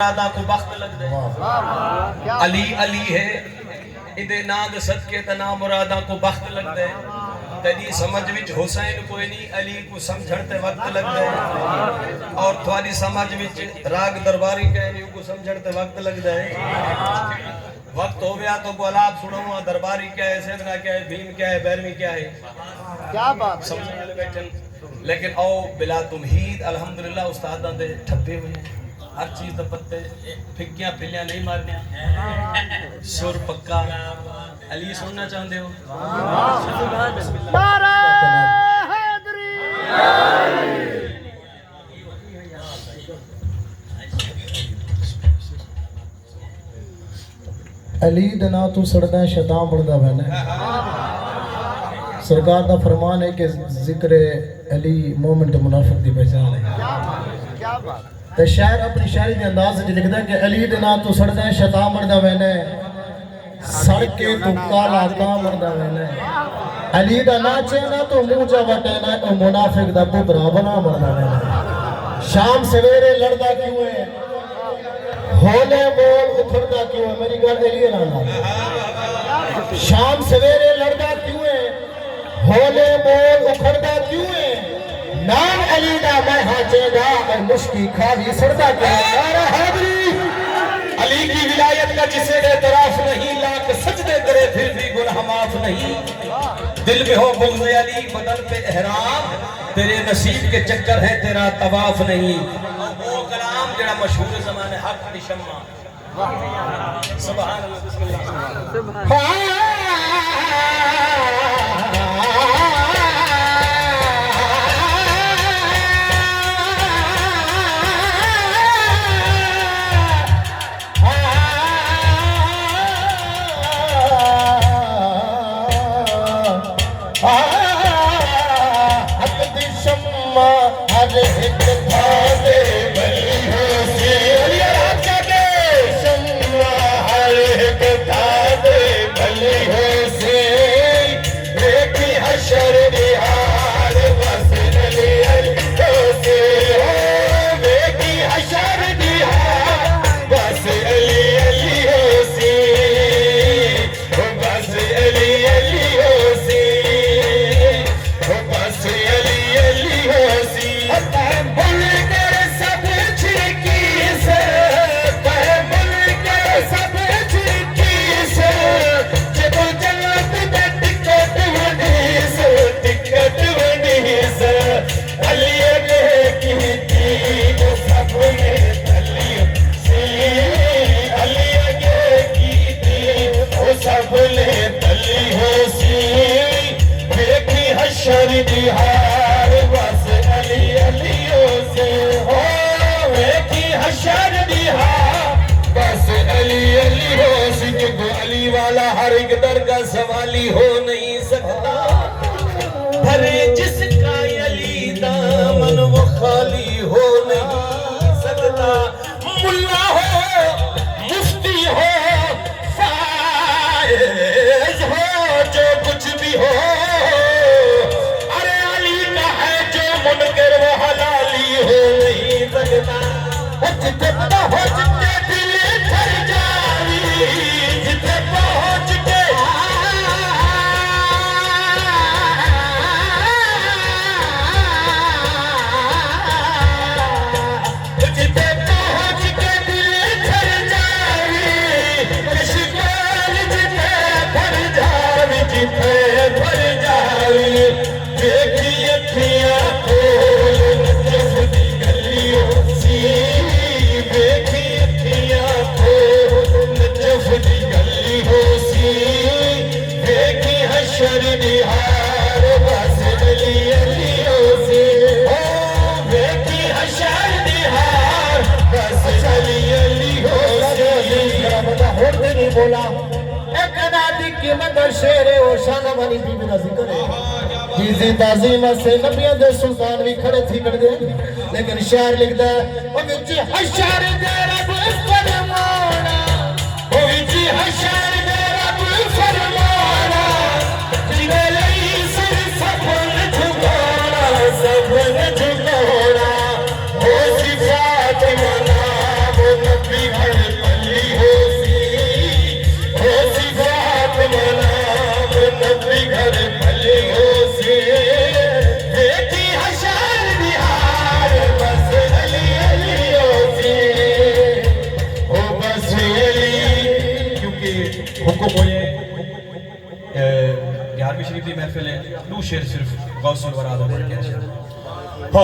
मुरादा को वक्त लग दे। अली अली है इदे नाद सदके तना मुरादा को वक्त लग दे। तदी समझ विच हुसैन कोई नहीं अली को समझण ते वक्त लग दे। और थोड़ी समझ विच राग दरबारी कहनी को समझण ते वक्त लग दे। वक्त हो गया तो गुलाब सुनो दरबारी क्या है, सैदना क्या है, भीम क्या है, बैरवी क्या है, क्या बात समझने वाले बैठन। लेकिन आओ बिला तुमहीद अल्हम्दुलिल्लाह उस्तादां दे ठप्पे हुए हर चीज दा पत्ते फिक्कियां फिलियां नहीं मारनियां, सुर पक्का। अली सुनना चाहते हो? नारा हैदरी अली दे नां तू सड़दा शैतान बनदा वैना। सरकार दा फरमान है कि जिक्र अली मोमिन ते मुनाफिक दी पहचान है। क्या बात ते शायर अपनी शायरी दे अंदाज च लिखदा कि अली दे नां तू सड़दा शैतान बनदा वैना, सड़ के तू काला कां बनदा वैना। अली दा नाचे ना तो मुंह चा वटे ना तो मुनाफिक दा पुत्रा बना बनदा वैना। शाम सवेरे लड़दा क्यों है, होले बोल उखड़दा क्यों है, मेरी गल अली नाल। शाम सवेरे लड़दा क्यों है, होले बोल उखड़दा क्यों है, नाम अली दा मैं हाचेगा और मुश्की खाली सड़दा क्यों है। नारा हैदरी अली की विलायत का जिसे एतराफ नहीं, लाख सजदे करे फिर भी गुनाह माफ नहीं। दिल में हो बुग़्ज़ अली बदन पे एहराम, तेरे नसीब के चक्कर है तेरा तवाफ नहीं। वो कलाम जड़ा मशहूर ज़माने हक दी शम्मा। सुभान अल्लाह, बिस्मिल्लाह। अली वाला हर एक दर का सवाली हो नहीं सकता, भरे जिसका अली दामन वो खाली हो नहीं सकता। मुल्ला हो, मुफ्ती हो, फायज हो, जो कुछ भी हो, अरे अली का है जो मुनकर वो हलाली हो नहीं सकता। जितने पहुंच के दिल ठर जावी, जितने पहुंच के जितने पहुंच के दिल ठर जावी, शिकाल जितने भर जावी, जितने भर जावी। देखी अखियां खोल नजफ़ दी गलियों सी, देखी अखियां खोल नजफ़ दी गलियों सी, देखी हशर निहार बस अली अलियों से, ओ देखी हशर निहार बस अली अलियों से। होते नहीं बोला एक नादी की मदर शेर और शाना वाली बीबी का जिक्र है। जीजी ताजीमा से नबियां दे सुल्तान भी खड़े थी कर दे, लेकिन शायर लिखदा है ओ विच हशर दे रब फरमाना, ओ विच हशर दे रब फरमाना, जिने लई सिर सफल झुकाना, सफल झुकाना। ओ सिफात मना वो नबी 11वीं शरीफ की महफिल है, 2 शेर सिर्फ गौसुल वरा दा पढ़ के हो